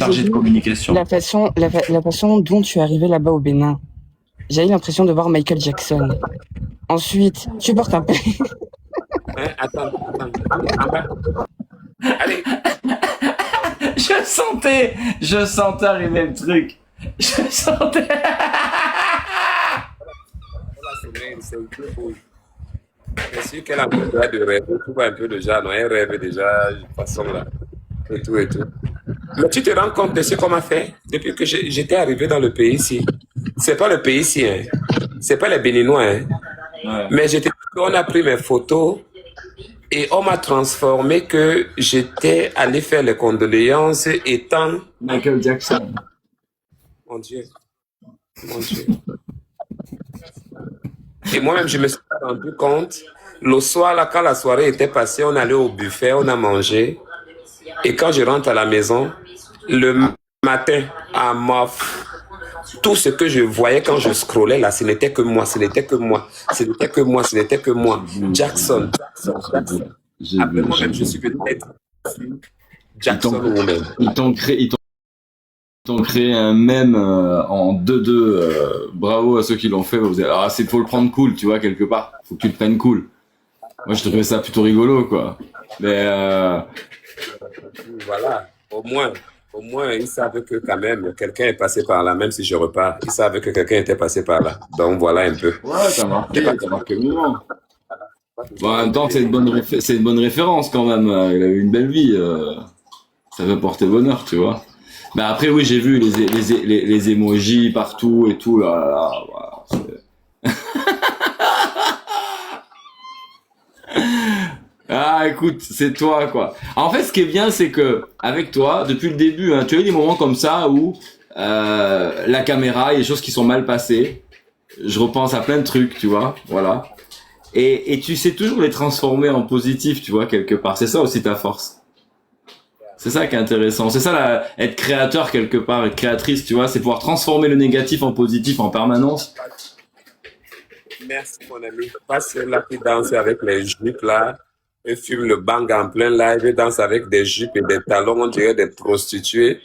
chargé de communication. La façon dont tu es arrivé là-bas au Bénin, j'ai eu l'impression de voir Michael Jackson. Ensuite, tu portes un... Attends. Allez. Je sentais arriver le truc. Je sentais. C'est un peu beau. C'est sûr qu'elle a besoin de rêver. Tu vois un peu déjà, non? Elle rêve déjà de façon là. Et tout. Mais tu te rends compte de ce qu'on m'a fait depuis que j'étais arrivé dans le pays ici. C'est pas le pays ici, hein. C'est pas les Béninois, hein. Ouais. Mais on a pris mes photos et on m'a transformé que j'étais allé faire les condoléances étant Michael Jackson. Mon Dieu. Et moi-même, je me suis pas rendu compte. Le soir, là, quand la soirée était passée, on allait au buffet, on a mangé. Et quand je rentre à la maison, le matin, à MOF, tout ce que je voyais quand je scrollais là, ce n'était que moi. Jackson. Après moi-même, je suis peut-être Jackson moi-même. Ils t'ont créé un mème en 2-2. Bravo à ceux qui l'ont fait. Faut le prendre cool, tu vois, quelque part. Faut que tu le prennes cool. Moi, je trouvais ça plutôt rigolo, quoi. Mais voilà, au moins, ils savent que quand même, quelqu'un est passé par là, même si je repars. Ils savent que quelqu'un était passé par là. Donc voilà un peu. Ouais, t'as marqué le moment. Bon, en même temps, c'est une bonne référence quand même. Il a eu une belle vie. Ça peut porter bonheur, tu vois. Mais après, oui, j'ai vu les emojis partout et tout. Là, voilà, ah, écoute, c'est toi, quoi. En fait, ce qui est bien, c'est que avec toi, depuis le début, hein, tu as eu des moments comme ça où la caméra, il y a des choses qui sont mal passées. Je repense à plein de trucs, tu vois, voilà. Et tu sais toujours les transformer en positif, tu vois, quelque part. C'est ça aussi ta force. C'est ça qui est intéressant. C'est ça, être créateur quelque part, être créatrice, tu vois, c'est pouvoir transformer le négatif en positif en permanence. Merci, mon ami. Pas ceux-là qui dansent avec les jupes, là, et fument le bang en plein live, et dansent avec des jupes et des talons, on dirait des prostituées.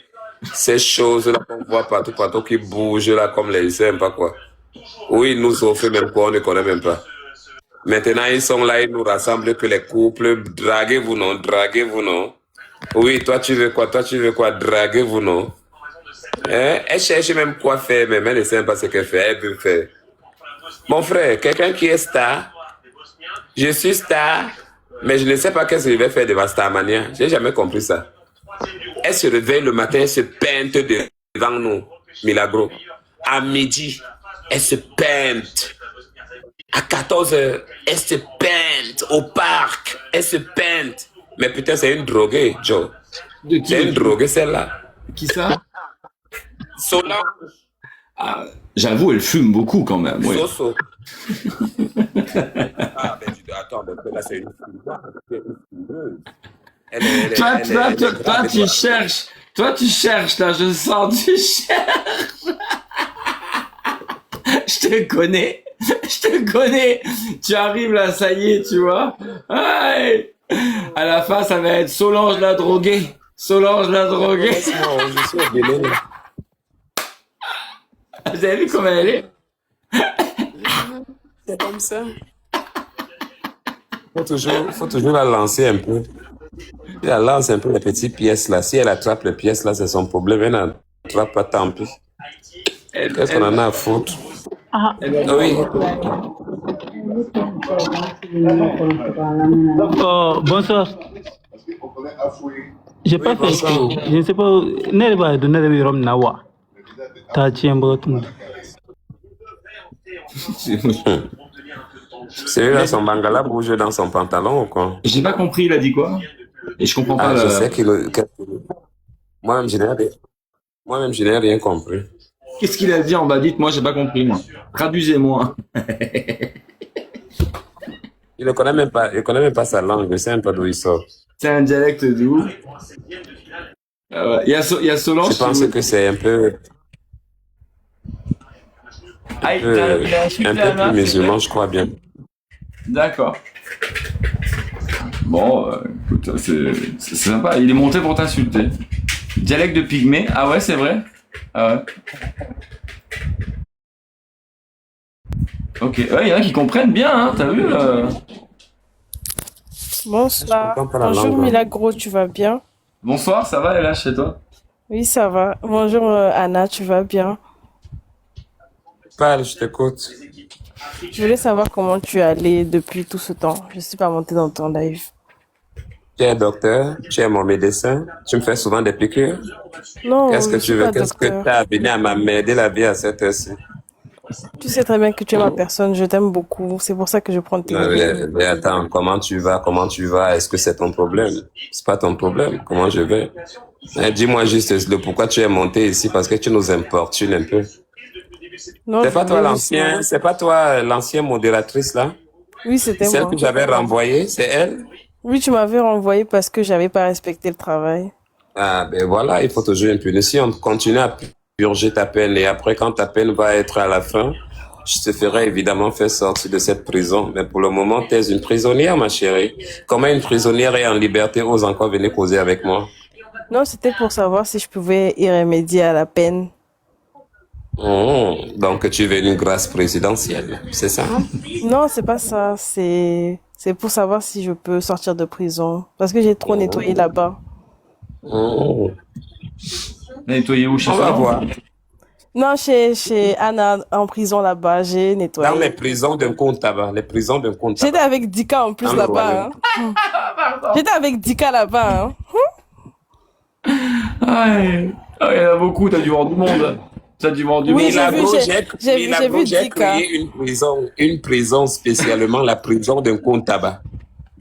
Ces choses-là qu'on voit partout, qui bougent, là, comme les, je sais même pas quoi. Oui, ils nous offrent même quoi, on ne connaît même pas. Maintenant, ils sont là, ils nous rassemblent que les couples. Draguez-vous, non? Oui, toi, tu veux quoi? Draguez-vous, non? Hein? Elle cherche même quoi faire, mais elle ne sait même pas ce qu'elle fait. Elle veut faire. Mon frère, quelqu'un qui est star, je suis star, mais je ne sais pas qu'est-ce que je vais faire devant Starmania. J'ai jamais compris ça. Elle se réveille le matin, elle se peinte devant nous, Milagro. À midi, elle se peinte. À 14h, elle se peinte. Au parc, elle se peinte. Mais putain, c'est une droguée, Joe. C'est une droguée, celle-là. Qui ça? Solange. Ah, j'avoue, elle fume beaucoup quand même. Ouais. Soso. Ah, ben, attends, là, c'est une fumeuse. Toi, tu cherches. Toi, tu cherches, là, je sens, tu cherches. Je te connais. Tu arrives là, ça y est, tu vois. Aïe. À la fin, ça va être Solange la droguée. Je suis au Bénin. Vous avez vu comment elle est? C'est comme ça. Faut toujours la lancer un peu. Si elle lance un peu les petites pièces là, si elle attrape les pièces là, c'est son problème. Elle n'attrape pas, tant pis. Qu'est-ce qu'on en a à foutre? Oui. Oh, bonsoir. J'ai pas fait exprès. Je ne sais pas. Nerva de Nerva Rom Nawa. Celui-là, son bangala bouge dans son pantalon ou quoi? J'ai pas compris, il a dit quoi? Et je comprends pas. Je sais qu'il. Moi-même, je n'ai rien compris. Qu'est-ce qu'il a dit en bas? Dites-moi, j'ai pas compris, moi. Traduisez-moi. Il ne connaît même pas sa langue, je sais même pas d'où il sort. C'est un dialecte d'où? Il y a Solange. Je pense que c'est un peu. Un peu plus musulman, je crois bien. D'accord. Bon, écoute, c'est sympa. Il est monté pour t'insulter. Dialecte de pygmée. Ah ouais, c'est vrai. Ah ouais. Ok. Ouais, il y en a qui comprennent bien, hein, t'as vu Je Bonsoir. comprends pas la Bonjour langue. Milagro, tu vas bien? Bonsoir, ça va, Ella, chez toi? Oui, ça va. Bonjour Anna, tu vas bien? Parle, je t'écoute. Je voulais savoir comment tu es allée depuis tout ce temps. Je ne suis pas montée dans ton live. Tu es docteur, tu es mon médecin, tu me fais souvent des piqûres. Non, Qu'est-ce je que ne tu suis veux? pas Qu'est-ce que tu docteur. as venu à m'emmerder la vie à cette heure-ci? Tu sais très bien que tu es ma personne, je t'aime beaucoup. C'est pour ça que je prends tes Non, nouvelles. mais attends, comment tu vas? Comment tu vas? Est-ce que c'est ton problème? C'est pas ton problème. Comment je vais? Dis-moi juste le pourquoi tu es monté ici parce que tu nous importunes un peu. Non, C'est je pas toi voulais juste l'ancien, savoir. c'est pas toi l'ancienne modératrice là? Oui, c'était Celle que moi. j'avais renvoyée, c'est elle? Oui, tu m'avais renvoyé parce que j'avais pas respecté le travail. Ah, ben voilà, il faut toujours une punition. On continue à purger ta peine et après, quand ta peine va être à la fin, je te ferai évidemment faire sortir de cette prison. Mais pour le moment, tu es une prisonnière, ma chérie. Comment une prisonnière est en liberté ose encore venir causer avec moi? Non, c'était pour savoir si je pouvais y remédier à la peine. Donc, tu veux une grâce présidentielle, c'est ça? Non, c'est pas ça. C'est pour savoir si je peux sortir de prison parce que j'ai trop nettoyé là-bas. Oh. Nettoyer où chez On va toi? voir. Non, chez Anna en prison là-bas, j'ai Dans les nettoyé. prisons d'un compte tabac, les prisons d'un compte J'étais tabac. avec Dika en plus Dans le là-bas. royaume. Hein. J'étais avec Dika là-bas. Hein. Ouais. Ah, il y en a beaucoup, t'as dû voir du monde. T'as dû voir du Oui, monde. Milagro, j'ai Milagro, vu j'ai Dika. créé une prison spécialement, la prison d'un compte tabac.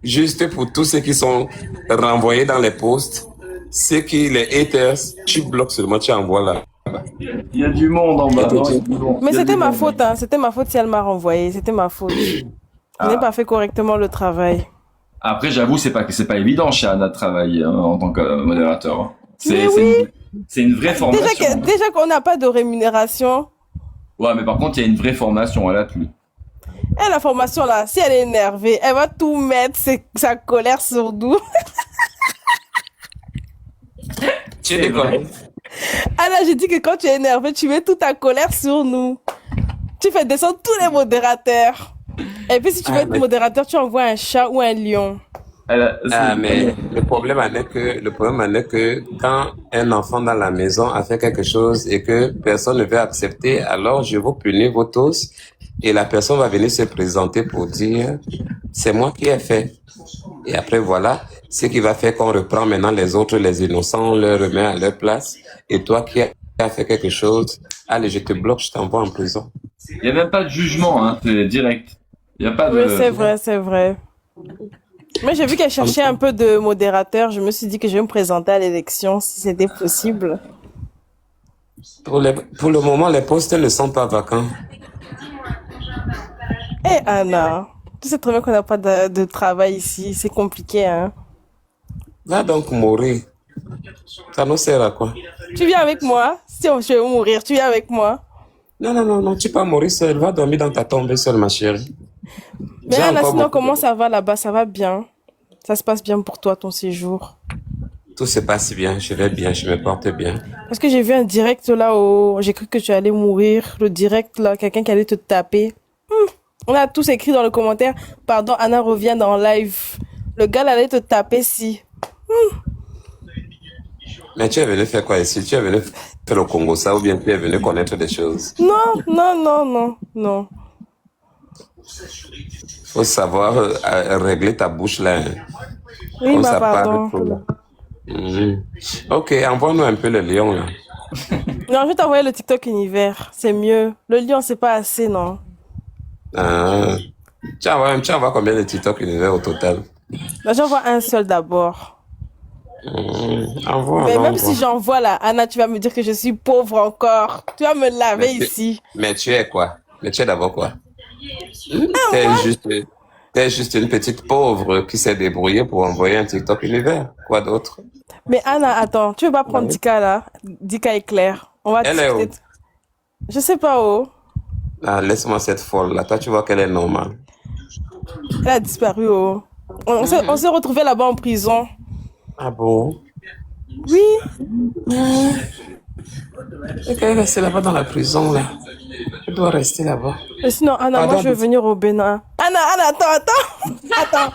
Juste pour tous ceux qui sont renvoyés dans les postes, ceux qui, les haters, tu bloques seulement, tu envoies là. Il y a du monde en bas. Et Non, il y a puis, du monde. Mais Il y a c'était du ma monde. faute, hein. C'était ma faute si elle m'a renvoyé. C'était ma faute. Je n'ai Ah. pas fait correctement le travail. Après, j'avoue, c'est pas évident chez Anna de travailler hein, en tant que modérateur. Hein. Mais C'est une vraie formation. Déjà qu'on n'a pas de rémunération. Ouais, mais par contre, il y a une vraie formation, elle a tout. Et la formation là, si elle est énervée, elle va tout mettre sa colère sur nous. tu dis quoi? Anna, j'ai dit que quand tu es énervé, tu mets toute ta colère sur nous. Tu fais descendre tous les modérateurs. Et puis si tu veux être mais- modérateur, tu envoies un chat ou un lion. Mais le problème en est que quand un enfant dans la maison a fait quelque chose et que personne ne veut accepter, alors je vous punis vous tous et la personne va venir se présenter pour dire c'est moi qui ai fait. Et après voilà, ce qui va faire qu'on reprend maintenant les autres, les innocents, on leur remet à leur place. Et toi qui as fait quelque chose, allez, je te bloque, je t'envoie en prison. Il n'y a même pas de jugement, hein, c'est direct. Il n'y a pas de... Oui, c'est vrai, c'est vrai. Mais j'ai vu qu'elle cherchait un peu de modérateur. Je me suis dit que je vais me présenter à l'élection si c'était possible. Pour le moment, les postes ne sont pas vacants. Eh Anna, tu sais très bien qu'on n'a pas de travail ici. C'est compliqué, hein. Va donc mourir. Ça nous sert à quoi? Tu viens avec moi? Si je vais mourir, tu viens avec moi? Non, tu peux pas mourir seul. Va dormir dans ta tombe seule, ma chérie. Mais J'ai Anna, encore sinon, beaucoup comment de- ça va là-bas? Ça va bien? Ça se passe bien pour toi, ton séjour? Tout se passe bien, je vais bien, je me porte bien. Parce que j'ai vu un direct là j'ai cru que tu allais mourir. Le direct là, quelqu'un qui allait te taper. On a tous écrit dans le commentaire, pardon, Anna revient dans live. Le gars là allait te taper si. Mais tu es venu faire quoi ici? Tu es venu faire le Congo, ça, ou bien tu es venu connaître des choses? Non. Faut savoir régler ta bouche là. Hein. Oui, Comme bah ça pardon. parle trop là. Ok, envoie-nous un peu le lion là. Non, je vais t'envoyer le TikTok univers. C'est mieux. Le lion, c'est pas assez, non. Ah. Tu envoies combien de TikTok univers au total? Là, j'envoie un seul d'abord. Envoie, Mais même envoie. si j'envoie là, Anna, tu vas me dire que je suis pauvre encore. Tu vas me laver Mais tu- ici. Mais tu es quoi? Mais tu es d'abord quoi? T'es juste une petite pauvre qui s'est débrouillée pour envoyer un TikTok univers. Quoi d'autre? Mais Anna, attends, tu veux pas prendre Oui. Dika là? Dika est clair. On va Elle est où? discuter. Je sais pas où. Ah, laisse-moi cette folle là. Toi, tu vois qu'elle est normale. Elle a disparu oh. On s'est retrouvés là-bas en prison. Ah bon? Oui. Et qu'elle est restée là-bas dans la prison, là. Elle doit rester là-bas. Mais sinon, Anna, moi, Pardon, je veux venir au Bénin. Anna, attends. Attends.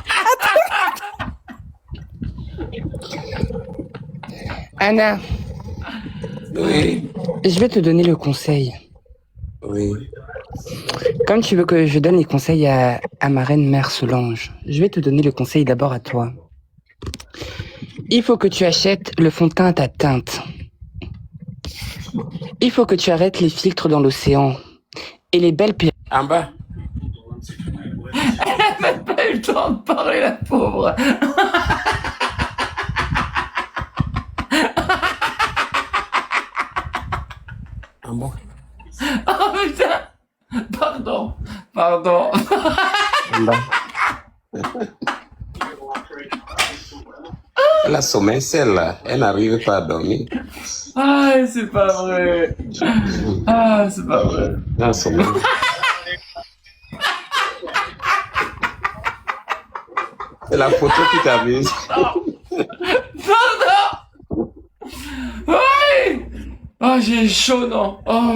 Anna, Oui, je vais te donner le conseil. oui. Comme tu veux que je donne les conseils à ma reine mère Solange, je vais te donner le conseil d'abord à toi. Il faut que tu achètes le fond de teint à ta teinte. Il faut que tu arrêtes les filtres dans l'océan. Et les belles En bas. Pas eu le temps de parler, la pauvre. En bas. Oh putain. Pardon. En bas. Elle a sommeil, celle-là. Elle n'arrive pas à dormir. Ah, c'est pas vrai. Ah, c'est pas vrai. Elle a sommeil. C'est la photo qui t'avise. Pardon. Oui. Oh, j'ai chaud, non. Oh,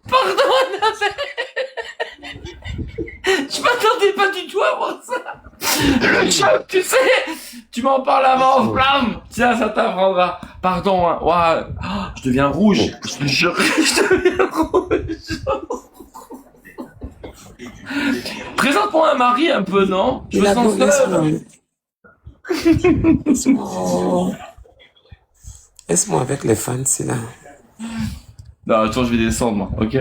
pardon, Annabelle. Je m'attendais pas du tout à voir ça. Le choc, tu sais. Tu m'en parles avant, flamme. Tiens, ça t'apprendra. Pardon, hein. Ouah. Oh, je deviens rouge. Je te jure, je deviens rouge. Présente-moi un mari un peu, non? Je me sens seul. Laisse-moi avec les fans, c'est là. Non, attends, je vais descendre, moi, ok?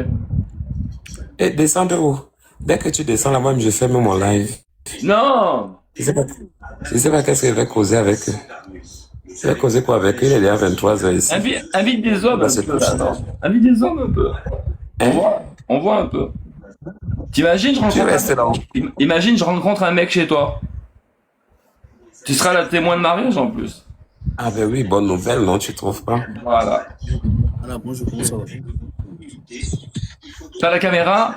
Et descendre où? Dès que tu descends là, moi, je ferme mon live. Non! Je sais pas qu'est-ce que je vais causer avec eux. Je vais causer quoi avec eux? Il est déjà 23h ici. Invite des hommes Bah, un c'est peu, pas là, non? Invite des hommes un peu. Hein? On voit un peu. T'imagines, Tu restes là. Imagine, je rencontre un mec chez toi. Tu seras la témoin de mariage en plus. Ah ben oui, bonne nouvelle, non, tu trouves pas? Voilà. Alors, bonjour, comment ça va? T'as la caméra?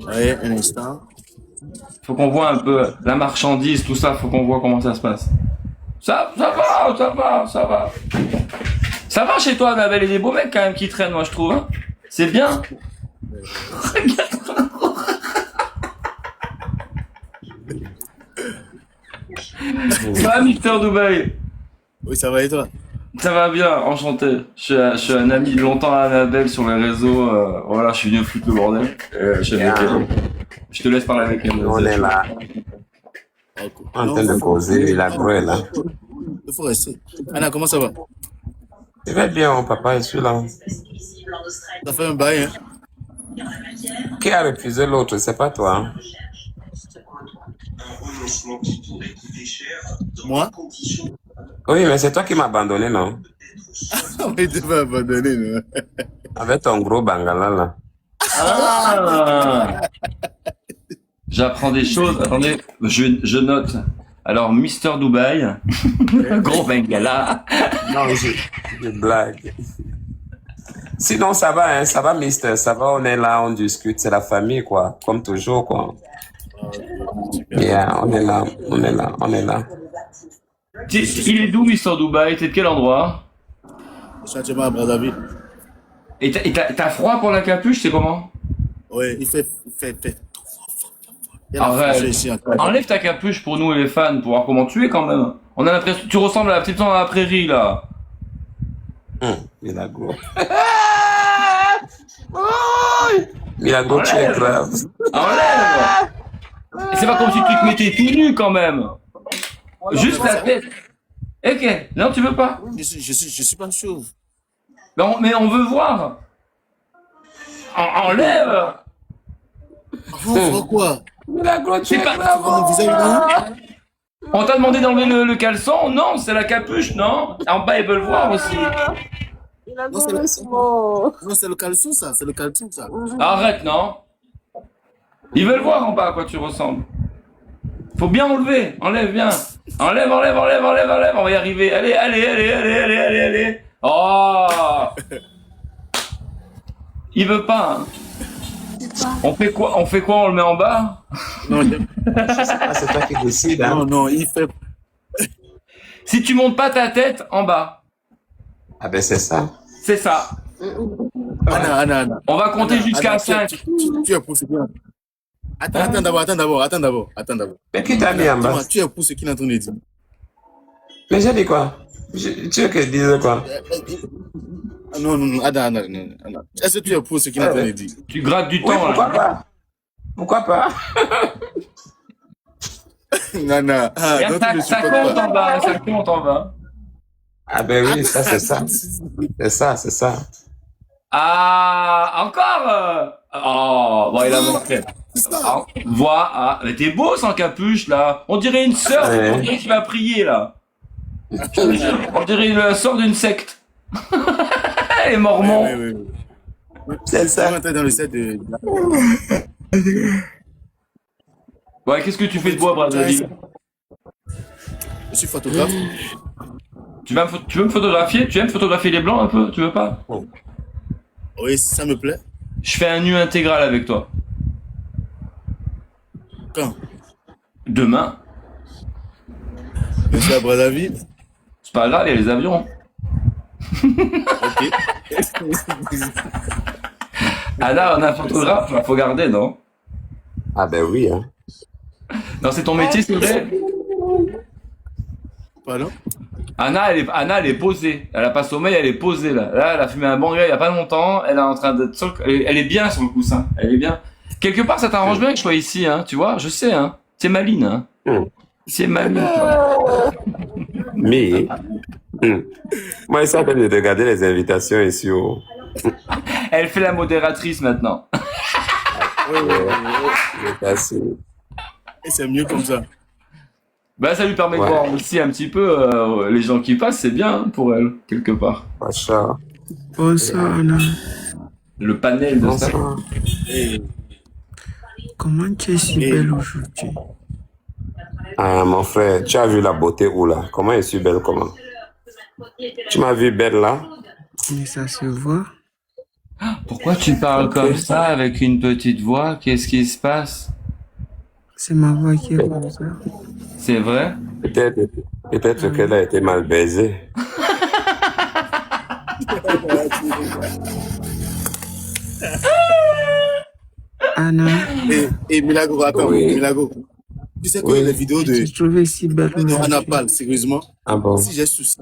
Ouais, un instant. Faut qu'on voit un peu la marchandise, tout ça, faut qu'on voit comment ça se passe. Ça va. Ça va chez toi, Annabelle, et des beaux mecs quand même qui traînent, moi je trouve. Hein. C'est bien. Ça va, Mister Dubaï? Oui, ça va et toi? Ça va bien, enchanté. Je suis un ami de longtemps à Annabelle sur les réseaux. Voilà, je suis venu foutre le bordel. Je te laisse parler avec elle. On est là, Ah, cool. en Non, train de causer, la gros est là. il faut rester. Anna, comment ça va? Je vais bien, mon papa, je suis là. Ça fait un bail, hein? Qui a refusé l'autre? C'est pas toi. Hein? Moi? Oui, mais c'est toi qui m'as abandonné, non? Mais tu m'as abandonné, non? Avec ton gros bangala, là. Ah J'apprends des choses. Attendez, je note. Alors, Mister Dubaï, gros bengala. Non, je blague. Sinon, ça va, mister, ça va, on est là, on discute, c'est la famille, quoi, comme toujours, quoi. Yeah, on est là. Il est d'où, Mister Dubaï? T'es de quel endroit? Je suis actuellement à Brazzaville. Et t'as froid pour la capuche, c'est comment? Oui, il fait. Il y a la Arrête. fraîcheur ici encore. Enlève ta capuche pour nous et les fans, pour voir comment tu es quand même. On a l'impression, tu ressembles à la petite fille dans la prairie, là. Milagro. Milagro, tu es Enlève. grave. Enlève. Et c'est pas comme si tu te mettais tout nu quand même. Juste la tête. Ok, non, tu veux pas? Je suis pas chauve. Mais on veut voir. Enlève. Vous quoi? Milagro, tu C'est es pas- grave. Mon visage là? On t'a demandé d'enlever le caleçon? Non, c'est la capuche, non? En bas, ils veulent voir aussi. Non, c'est le caleçon, ça. C'est le caleçon, ça. Arrête, non? Ils veulent voir en bas à quoi tu ressembles. Faut bien enlever. Enlève bien. Enlève. On va y arriver. Allez. Oh! Il veut pas. Hein. On fait quoi? On le met en bas? Non, Ah, c'est toi qui décides, hein. non, il fait. Si tu montes pas ta tête, en bas. Ah ben c'est ça. C'est ça. Anna. On va compter Anna, jusqu'à Anna, 5. tu es pour ce qui est en- Attends d'abord. Mais qui t'a mis en bas? Dis-moi, tu es pour ce qu'il est en train de dire. Mais j'ai dit quoi? Tu veux que je dise quoi? Non, Anna. Est-ce que tu es pour ce qu'il est en train de dire? Tu grattes du Oui, temps, pourquoi là. pas? Pourquoi pas? Anna, Regarde, donc tu ne ça supportes compte pas. en bas, ça compte en bas. Ah ben oui, ça c'est ça. C'est ça. Ah, encore Oh, bon, il a montré. Ah, voilà. Mais t'es beau sans capuche, là. On dirait une sœur Ouais. qui va prier, là. On dirait la sœur d'une secte. Les mormons. Oui. C'est On va ça. entrer dans le set de. Ouais, qu'est-ce que tu fais de beau à Brazzaville? Je suis photographe. Tu veux me photographier? Tu aimes photographier les blancs un peu? Tu veux pas? Oui, ça me plaît. Je fais un nu intégral avec toi. Quand? Demain. Je suis à Brazzaville. C'est pas grave, il y a les avions. Ok. Anna, on a un photographe, faut garder, non? Ah ben oui, hein. Non, c'est ton métier, c'est vrai? Pardon? Anna, elle est posée. Elle a pas sommeil, elle est posée, là. Là, elle a fumé un bon gars il y a pas longtemps. Elle est en train d'être elle est bien sur le coussin. Elle est bien. Quelque part, ça t'arrange bien que je sois ici, hein. Tu vois, je sais, hein. C'est maline, hein. C'est maline, toi. Mais, moi, ils sont en train de regarder les invitations ici. Elle fait la modératrice maintenant. Et c'est mieux comme ça. Bah, ça lui permet de voir aussi un petit peu les gens qui passent. C'est bien hein, pour elle, quelque part. Bonsoir. Bonsoir, Anna. Le panel de ça. Bonsoir. Comment tu es si belle aujourd'hui? Ah, mon frère, tu as vu la beauté où là? Comment je suis belle, comment? Tu m'as vu belle là? Mais ça se voit. Pourquoi tu parles comme ça avec une petite voix? Qu'est-ce qui se passe? C'est ma voix qui est comme ça. C'est vrai? Peut-être qu'elle a été mal baisée. Anna, Et Milagro, attends, Oui. Milagro. Tu sais que Oui. les vidéos de. je te trouvais si belle Non, Anna aujourd'hui. parle, sérieusement. Ah bon? Si j'ai souci,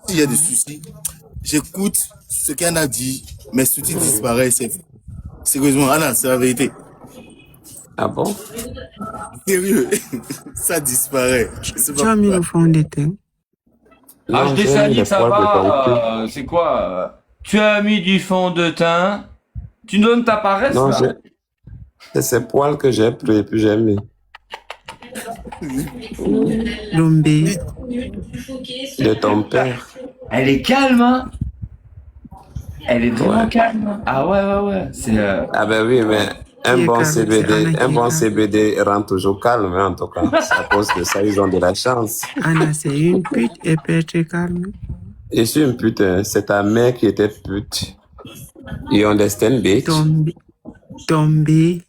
s'il y a des soucis, j'écoute ce qu'Anna a dit, mes soucis disparaissent. Sérieusement, Anna, c'est la vérité. Ah bon? Sérieux, ça disparaît. Je sais Tu pas as mis pourquoi. le fond de teint. Ah, Non, je j'ai mis dessaline, les ça poils de ton cul. va. C'est quoi? Tu as mis du fond de teint? Tu nous donnes ta paresse, Non, là? c'est ces poils que j'ai pris et puis j'ai mis. Lombé. De ton père. Elle est calme, hein? Elle est vraiment calme. Ah ouais. C'est Ah ben oui, mais Qui est calme, c'est Anna qui est calme. CBD rend toujours calme, hein, en tout cas. C'est à cause de ça, ils ont de la chance. Anna, c'est une pute et peut être calme. Je suis une pute, hein. C'est ta mère qui était pute. You understand, bitch? Tombé.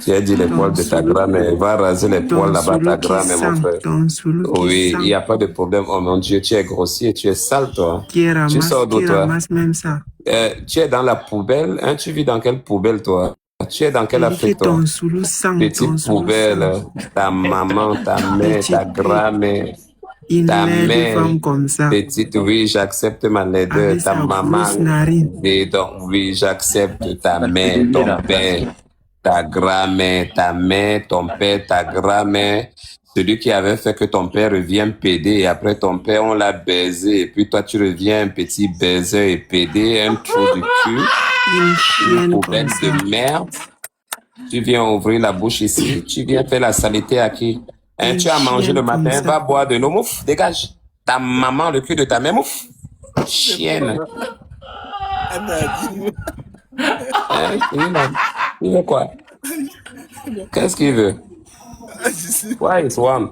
Tu as dit les poils de ta grand-mère. Va raser les poils là-bas de ta grand-mère, mon frère. Ton soulou qui Oui, sent, il n'y a pas de problème. Oh mon Dieu, tu es grossier, tu es sale, toi. qui Tu sors d'où, qui toi? ramasse même ça. Tu es dans la poubelle, hein? Tu vis dans quelle poubelle, toi? Tu es dans quelle Il dit que Afrique, toi? ton soulou sent, ton Petite soulou poubelle, sent. ta maman, ta mère, ta grand-mère, Il ta est de mère, femme comme ça. petite, oui, j'accepte ma laideur, Avec ta sa maman, grosse narine. et donc, oui, j'accepte ta mère, ton père, ta grand-mère, ta mère, ton père, ta grand-mère, celui qui avait fait que ton père revienne pédé, et après ton père, on l'a baisé, et puis toi, tu reviens un petit baiser et pédé, un trou du cul, Une une chienne poubelle comme ça. de merde. Tu viens ouvrir la bouche ici, tu viens faire la salité à qui? Hein, Une tu as mangé chienne le comme matin, ça. va boire de l'eau, mouf, dégage. Ta maman, le cul de ta mère, mouf. Chienne. Anna, dis-moi. Hein, il veut quoi? Qu'est-ce qu'il veut? Je sais. Why is one?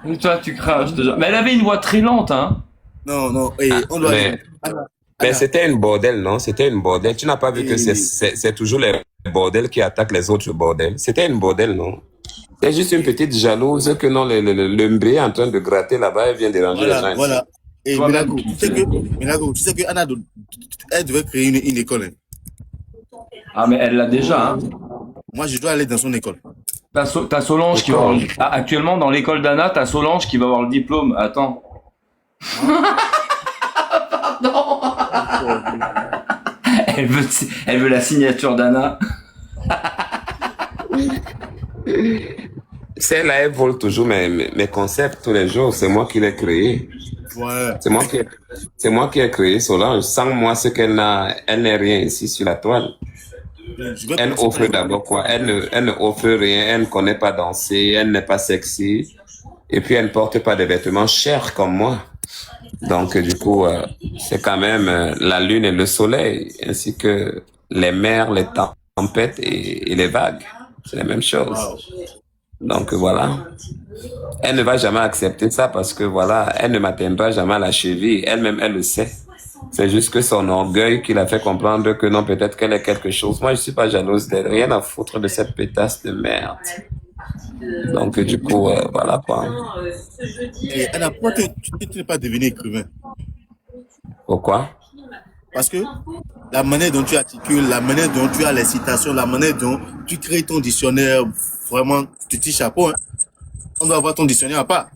Et toi, tu craches déjà. Mais elle avait une voix très lente, hein? Non, et on doit. Mais, Anna, mais c'était une bordel, non? C'était une bordel. Tu n'as pas vu que c'est toujours les bordels qui attaquent les autres bordels. C'était une bordel, non? C'est juste une petite jalouse que non, le mbé est en train de gratter là-bas, elle vient déranger les gens. Voilà, voilà. Et Toi-même, Minago, tu sais que Anna, elle devait créer une école. Hein. Ah, mais elle l'a déjà, hein. Moi, je dois aller dans son école. T'as Solange qui va avoir actuellement dans l'école d'Anna, t'as Solange qui va avoir le diplôme. Attends. Pardon. Elle veut la signature d'Anna. Celle-là, elle vole toujours mes concepts tous les jours. C'est moi qui l'ai créé. Voilà. C'est moi qui ai créé Solange. Sans moi, ce qu'elle n'a, elle n'est rien ici sur la toile. Elle offre d'abord quoi? Elle ne offre rien. Elle ne connaît pas danser. Elle n'est pas sexy. Et puis, elle ne porte pas de vêtements chers comme moi. Donc, du coup, c'est quand même la lune et le soleil, ainsi que les mers, les tempêtes et les vagues. C'est la même chose. Donc, voilà. Elle ne va jamais accepter ça parce que, voilà, elle ne m'atteindra jamais à la cheville. Elle-même, elle le sait. C'est juste que son orgueil qui l'a fait comprendre que non, peut-être qu'elle est quelque chose. Moi, je suis pas jalouse d'elle. Rien à foutre de cette pétasse de merde. Donc, du coup, voilà quoi. Et Anna, pourquoi tu n'es pas devenu écrivain? Pourquoi? Parce que la manière dont tu articules, la manière dont tu as les citations, la manière dont tu crées ton dictionnaire, vraiment, tu tires chapeau. Hein. On doit avoir ton dictionnaire à part.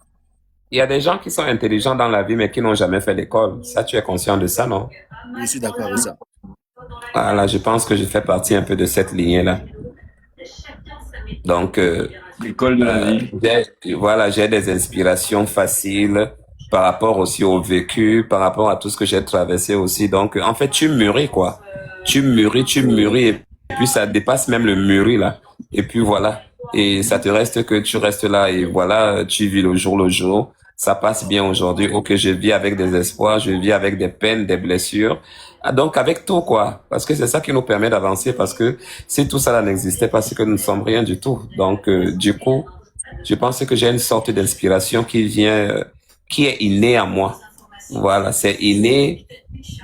Il y a des gens qui sont intelligents dans la vie, mais qui n'ont jamais fait l'école. Ça, tu es conscient de ça, non? Je suis d'accord avec ça. Voilà, je pense que je fais partie un peu de cette lignée-là. Donc, L'école de la vie. voilà, j'ai des inspirations faciles par rapport aussi au vécu, par rapport à tout ce que j'ai traversé aussi. Donc, en fait, tu mûris, quoi. Tu mûris, et puis ça dépasse même le mûri, là. Et puis voilà. Et ça te reste que tu restes là, et voilà, tu vis le jour. Ça passe bien aujourd'hui. Ok, je vis avec des espoirs, je vis avec des peines, des blessures. Ah, donc, avec tout, quoi. Parce que c'est ça qui nous permet d'avancer, parce que si tout ça là n'existait pas, c'est que nous ne sommes rien du tout. Donc, du coup, je pense que j'ai une sorte d'inspiration qui vient, qui est innée à moi. Voilà, c'est inné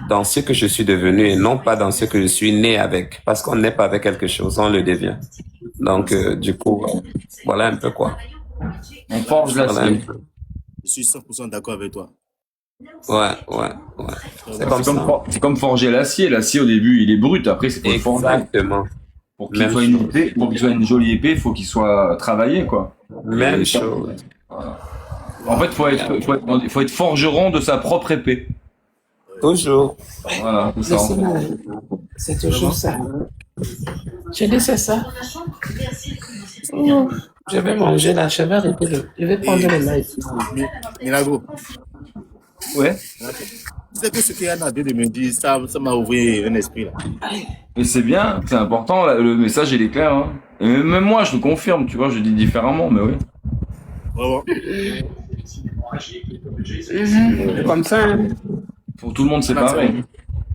dans ce que je suis devenu et non pas dans ce que je suis né avec. Parce qu'on n'est pas avec quelque chose, on le devient. Donc, du coup, voilà un peu quoi. On forge Voilà un l'acier. peu. Je suis 100% d'accord avec toi. Ouais. C'est comme ça. C'est comme forger l'acier. L'acier, au début, il est brut. Après, c'est pour le forger. Exactement. Pour qu'il Même soit une épée, pour qu'il soit une jolie épée, il faut qu'il soit travaillé, quoi. Même Et- chose. Voilà. En fait, faut être forgeron de sa propre épée. Toujours. Voilà, c'est ça. C'est toujours ça. Je dis c'est ça. Je vais manger là, je vais arrêter je vais prendre le live. Minago, Ouais. tu sais que ce qu'Anna de me dire, ça m'a ouvert un esprit là. Mais c'est bien, c'est important. Le message, il est clair. Hein. Et même moi, je le confirme. Tu vois, je dis différemment, mais oui. Vraiment. Comme ça. Hein. Pour tout le monde, c'est pareil.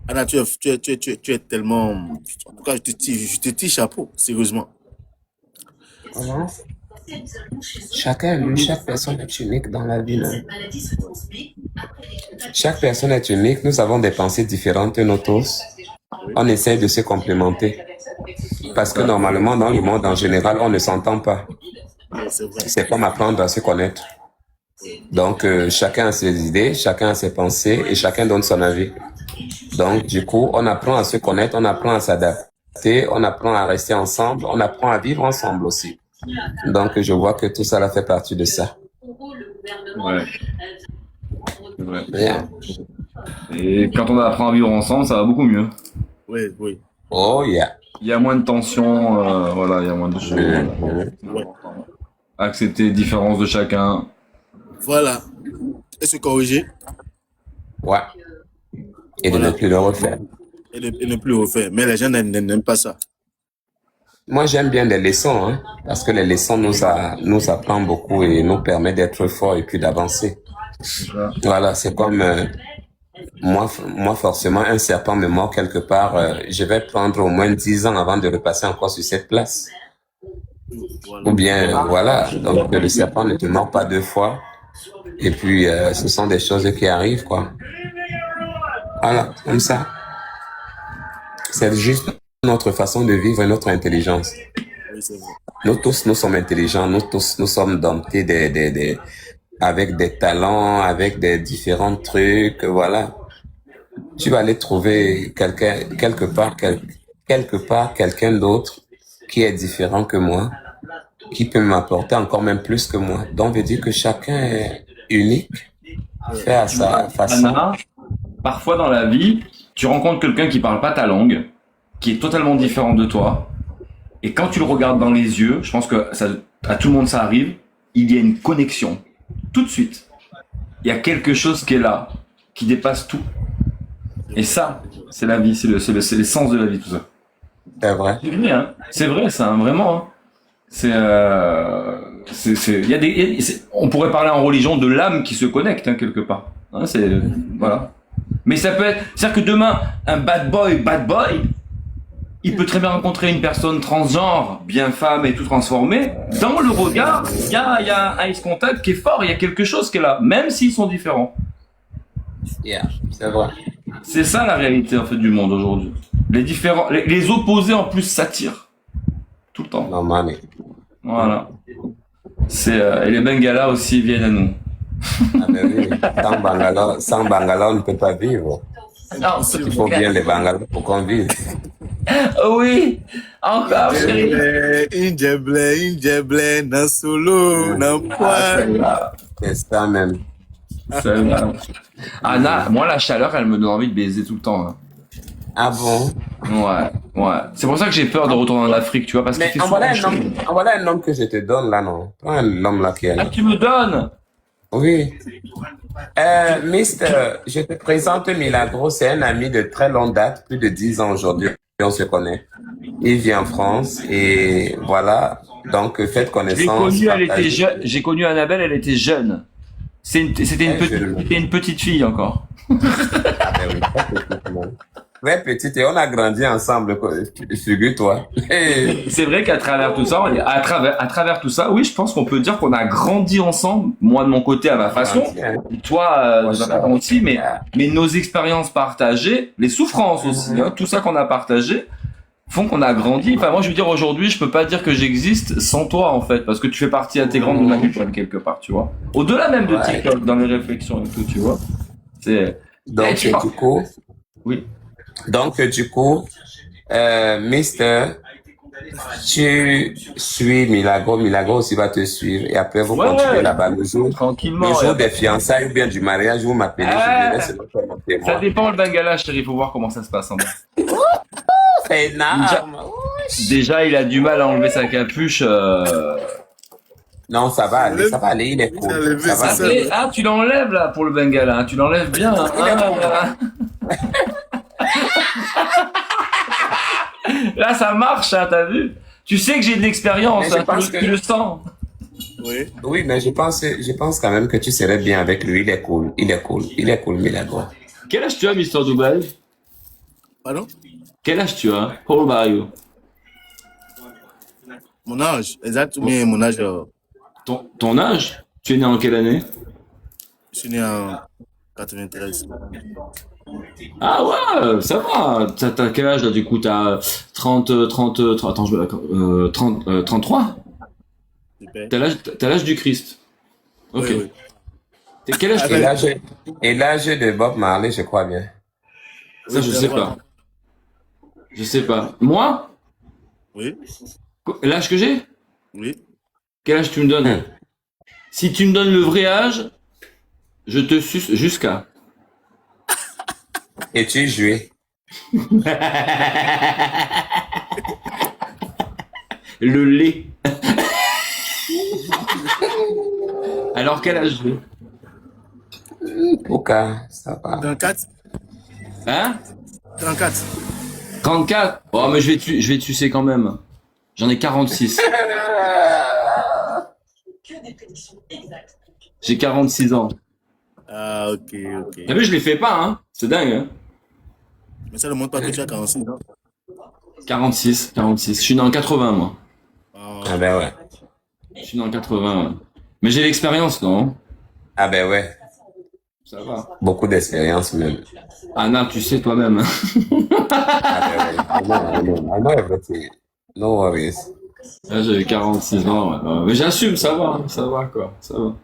Anna, tu es tellement. En tout cas, je te tire chapeau, sérieusement. Voilà. Chaque personne est unique dans la vie. Hein. Chaque personne est unique. Nous avons des pensées différentes, nous tous. On essaie de se complémenter. Parce que normalement, dans le monde en général, on ne s'entend pas. C'est vrai. C'est comme apprendre à se connaître. Donc, chacun a ses idées, chacun a ses pensées et chacun donne son avis. Donc, du coup, on apprend à se connaître, on apprend à s'adapter, on apprend à rester ensemble, on apprend à vivre ensemble aussi. Donc, je vois que tout ça là fait partie de ça. Ouais. C'est vrai. Bien. Et quand on apprend à vivre ensemble, ça va beaucoup mieux. Oui, oui. Oh, yeah. Il y a moins de tension, voilà, il y a moins de choses. Ouais. Accepter les différences de chacun. Voilà. Et se corriger Ouais. Et de ne plus le refaire. et ne plus refaire. Mais les gens n'aiment pas ça. Moi, j'aime bien les leçons, hein, parce que les leçons nous apprennent beaucoup et nous permettent d'être forts et puis d'avancer. Voilà, c'est comme moi, forcément, un serpent me mord quelque part. Je vais prendre au moins 10 ans avant de repasser encore sur cette place. Voilà. Ou bien, voilà, donc le serpent ne te mord pas 2 fois. Et puis, ce sont des choses qui arrivent, quoi. Voilà, comme ça. C'est juste notre façon de vivre et notre intelligence. Oui, c'est vrai. Nous tous, nous sommes intelligents, nous tous, nous sommes domptés avec des talents, avec des différents trucs, voilà. Tu vas aller trouver quelque part, quelqu'un d'autre qui est différent que moi, qui peut m'apporter encore même plus que moi. Donc, veut dire que chacun est unique, fait à sa façon. Anna, parfois dans la vie, tu rencontres quelqu'un qui parle pas ta langue, qui est totalement différent de toi. Et quand tu le regardes dans les yeux, je pense que ça, à tout le monde ça arrive, il y a une connexion. Tout de suite. Il y a quelque chose qui est là, qui dépasse tout. Et ça, c'est la vie, c'est l'essence de la vie, tout ça. C'est vrai. C'est vrai, hein. C'est vrai, ça, hein, vraiment. Hein. Il y a on pourrait parler en religion de l'âme qui se connecte, hein, quelque part. Hein, voilà. Mais ça peut être, c'est-à-dire que demain, un bad boy, il peut très bien rencontrer une personne transgenre, bien femme et tout transformée. Dans le regard, il y a un eye contact qui est fort, il y a quelque chose qui est là, même s'ils sont différents. Yeah, c'est vrai. C'est ça la réalité en fait du monde aujourd'hui. Les opposés en plus s'attirent tout le temps. Normal. Voilà. Et les Bengalas aussi viennent à nous. Ah ben oui, sans Bangalore, on ne peut pas vivre. Non, Il faut bien les Bangalore pour qu'on vive. oui, encore chérie. Injeble, na solo, na poil. C'est ça même. Celle-là. Anna, moi la chaleur, elle me donne envie de baiser tout le temps. Hein. Ah bon? Ouais. C'est pour ça que j'ai peur de retourner en Afrique, tu vois, parce que Mais en voilà un homme que je te donne là, non? Prends un homme là qui est là. Ah, tu me donnes? Oui. Mister, je te présente Milagro, c'est un ami de très longue date, plus de 10 ans aujourd'hui, on se connaît. Il vit en France et voilà, donc faites connaissance. J'ai connu Annabelle, elle était jeune. C'était une petite fille encore. Ah ben oui, très petite, non. Très petite et on a grandi ensemble, figure-toi. C'est vrai qu'à travers tout ça, à travers tout ça, oui, je pense qu'on peut dire qu'on a grandi ensemble. Moi de mon côté à ma façon, toi de ta façon aussi, mais nos expériences partagées, les souffrances aussi, hein, tout ça qu'on a partagé, font qu'on a grandi. Enfin, moi je veux dire aujourd'hui, je peux pas dire que j'existe sans toi en fait, parce que tu fais partie intégrante de ma culture quelque part, tu vois. Au-delà même de TikTok, dans les réflexions et tout, tu vois. Donc du coup. Oui. Donc, du coup, Mister, tu suis Milagro aussi va te suivre et après vous continuez là-bas le jour des fiançailles ou bien du mariage, vous m'appelez, je viendrai se mettre mon témoin. Ça dépend le Bangala, chérie, faut voir comment ça se passe en bas. C'est énorme. Déjà, il a du mal à enlever sa capuche. Non, ça va aller, il est cool. Ça va aller. Ah, tu l'enlèves là pour le Bangala, hein, tu l'enlèves bien. Là, ça marche, hein, t'as vu? Tu sais que j'ai de l'expérience, hein, tu le sens. Oui, mais je pense quand même que tu serais bien avec lui. Il est cool, Milagro. Quel âge tu as, Mister Dubaï? Pardon? Quel âge tu as? How old are you? Mon âge, exact, mais mon âge. Ton âge? Tu es né en quelle année? Je suis né en 93. Ah ouais, ça va. T'as quel âge là du coup? T'as 30, attends, 33? T'as l'âge du Christ. Ok. Oui. T'es quel âge? Et l'âge de Bob Marley, je crois bien. Ça, je sais pas. Je sais pas. Moi? Oui. L'âge que j'ai? Oui. Quel âge tu me donnes? Si tu me donnes le vrai âge, je te suce jusqu'à. Et tu joues. Le lait. Alors quel âge j'ai? Pourquoi? Ça va. 34. Hein? 34. 34? Oh mais je vais te sucer quand même. J'en ai 46. J'ai 46 ans. Ah, ok. T'as vu, je les fais pas, hein? C'est dingue, hein? Mais ça ne montre pas que tu as 46, non? 46. Je suis né en 80, moi. Ah ben ouais. Je suis né en 80. Ouais. Mais j'ai l'expérience, non? Ah ben ouais. Ça va. Beaucoup d'expérience même. Anna, tu sais toi-même. Hein. Ah, ben oui. I know everything. No worries. Là, j'avais 46 ans. Ouais. Mais j'assume, ça va quoi. Ça va.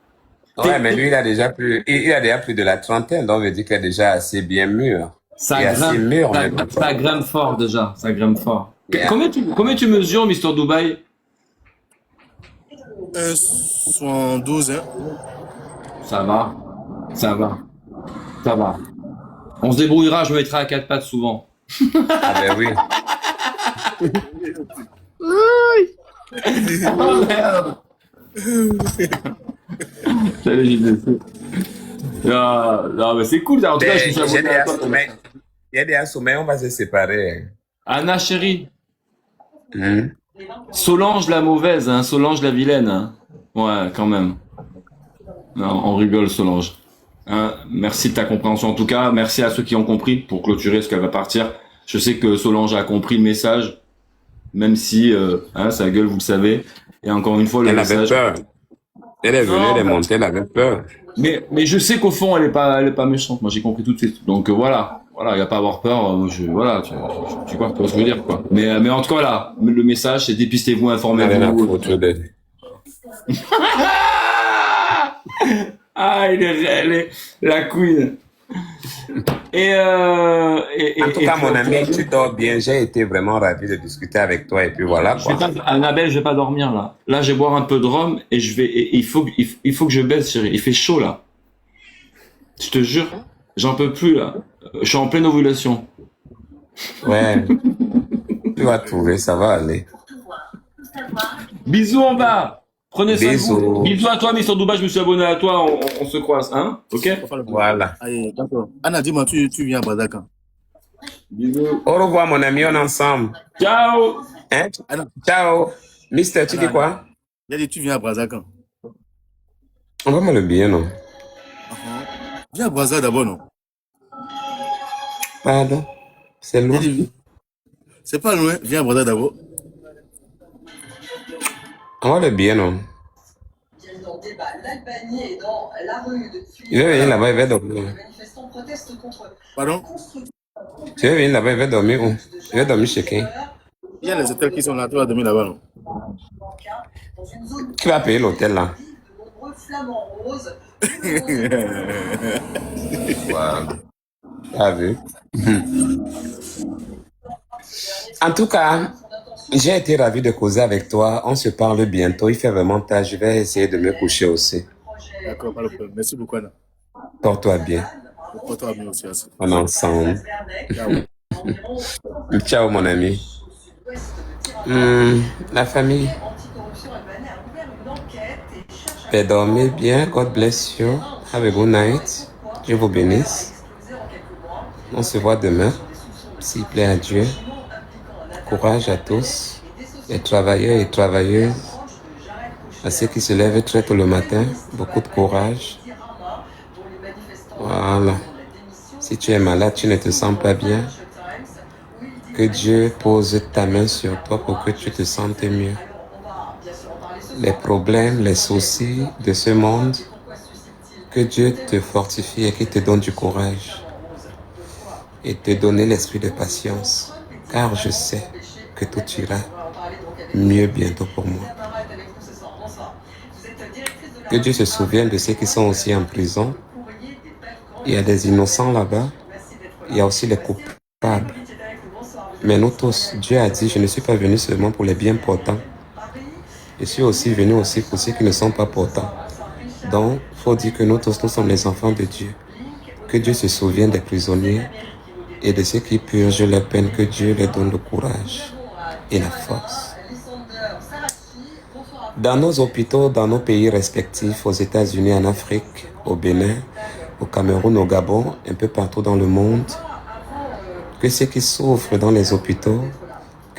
Ouais, mais lui, il a déjà plus de la trentaine, donc on veut dire qu'il est déjà assez bien mûr. Ça Et assez grimpe, mûr ça, même. ça grimpe fort déjà. Ça grimpe fort. Yeah. Combien tu mesures, Mister Dubaï? 1,72, hein. Ça va. Ça va. Ça va. On se débrouillera, je me mettrai à quatre pattes souvent. Ah ben oui. Oh merde. Salut, JDC. Non, mais c'est cool. En tout cas, je suis abonné à toi. Il y a des sommets, on va se séparer. Anna, chérie. Hmm. Solange la mauvaise, hein. Solange la vilaine. Hein. Ouais, quand même. Non, on rigole, Solange. Hein, merci de ta compréhension. En tout cas, merci à ceux qui ont compris pour clôturer ce qu'elle va partir. Je sais que Solange a compris le message, même si sa gueule, vous le savez. Et encore une fois, le Elle message. avait peur. Elle est venue, elle est montée, elle avait peur. Mais je sais qu'au fond, elle est pas méchante. Moi, j'ai compris tout de suite. Donc voilà, il y a pas à avoir peur. Voilà, tu vois ce que je veux dire, quoi. Mais en tout cas, là, le message, c'est dépistez-vous, Elle avait la informez-vous. photo d'elle. Ah, elle est la queen. En tout cas, mon ami, tu dors bien. J'ai été vraiment ravi de discuter avec toi. Et puis voilà, quoi. Annabelle, je vais pas dormir là. Là, je vais boire un peu de rhum et il faut que je baisse, chérie. Il fait chaud là. Je te jure, j'en peux plus là. Je suis en pleine ovulation. Ouais. Tu vas trouver, ça va aller. Bisous en bas. Prenez soin de vous. Bisous. Bisous à toi, Mister Duba. Je me suis abonné à toi. On se croise, hein? Ok? Voilà. Allez, d'accord. Anna, dis-moi, tu viens à Brazza quand? Bisous. Au revoir, mon ami, on est ensemble. Ciao. Hein? Anna, Ciao. Mister, tu dis quoi? j'ai dit, tu viens à Brazza quand? Envoie-moi le billet, non? Viens à Brazza d'abord, non? Pardon? C'est loin. J'ai dit, c'est pas loin, viens à Brazza d'abord. Envoie le billet, non? Il va venir là-bas, il va dormir. Pardon? Tu vas venir là-bas, il va dormir où? Il va dormir chez qui? Il y a les hôtels qui sont là, tu vas dormir là-bas, non? Qui va payer l'hôtel, là? Voilà. T'as vu? En tout cas, j'ai été ravi de causer avec toi. On se parle bientôt. Il fait vraiment tard. Je vais essayer de me coucher aussi. D'accord, pas le problème. Merci beaucoup, Anna. Porte-toi bien. Porte-toi bien aussi. On est ensemble. Ciao. Ciao, mon ami. La famille. Dormez bien. God bless you. Have a good night. Dieu vous bénisse. On se voit demain. S'il plaît à Dieu. Courage à tous, les travailleurs et travailleuses, à ceux qui se lèvent très tôt le matin, beaucoup de courage. Voilà. Si tu es malade, tu ne te sens pas bien, que Dieu pose ta main sur toi pour que tu te sentes mieux. Les problèmes, les soucis de ce monde, que Dieu te fortifie et qu'il te donne du courage et te donne l'esprit de patience, car je sais que tout ira mieux bientôt pour moi. Que Dieu se souvienne de ceux qui sont aussi en prison. Il y a des innocents là-bas. Il y a aussi les coupables. Mais nous tous, Dieu a dit, je ne suis pas venu seulement pour les bien portants. Je suis aussi venu aussi pour ceux qui ne sont pas portants. Donc, il faut dire que nous tous, nous sommes les enfants de Dieu. Que Dieu se souvienne des prisonniers et de ceux qui purgent leur peine, que Dieu leur donne le courage et la force. Dans nos hôpitaux, dans nos pays respectifs, aux États-Unis, en Afrique, au Bénin, au Cameroun, au Gabon, un peu partout dans le monde, que ceux qui souffrent dans les hôpitaux